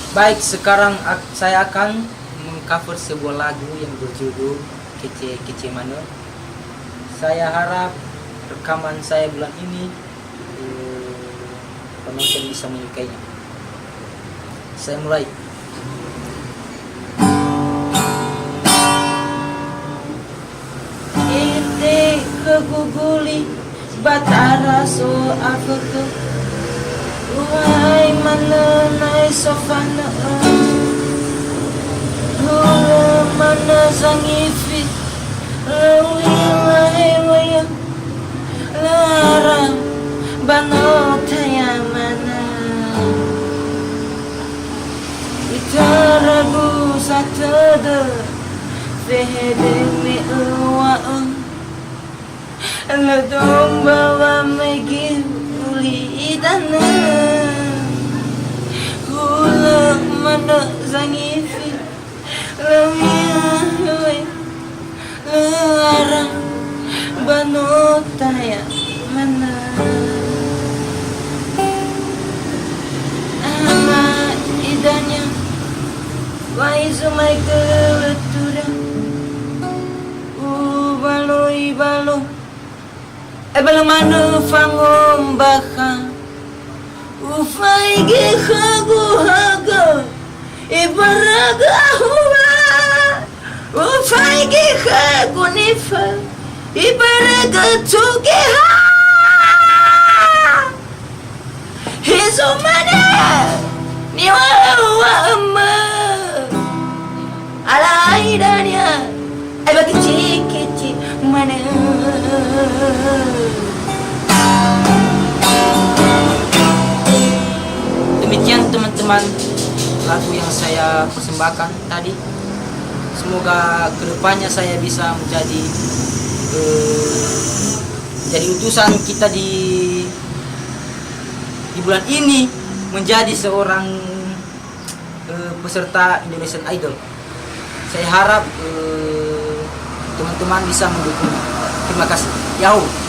Baik, sekarang saya akan mengcover sebuah lagu yang berjudul Kece Kece Mana. Saya harap rekaman saya bulan ini penonton bisa menyukainya. Saya mulai. Ite keguguli batara so afku Uai mana nai sofana Hula mana zangifi Lawilai wayang Larang banotaya mana Itarabu satada Fehede mi uwaang Ladong bawa megi uli idana Hula mana zangifi Lawilai Larang banotaya mana Ama idanya Waizumai keletura Ubalo Ebala mana fangom baka Ufai gehagu haga Ibaraga huwa Ufai gehagu nifa Ibaraga tugeha Hizumana Niwa wa amma Alaidanya Eba kecil mana Demikian teman-teman lagu yang saya persembahkan tadi. Semoga kedepannya saya bisa menjadi utusan kita di bulan ini, menjadi seorang peserta Indonesian Idol. Saya harap teman-teman bisa mendukung. Terima kasih. Yahoo.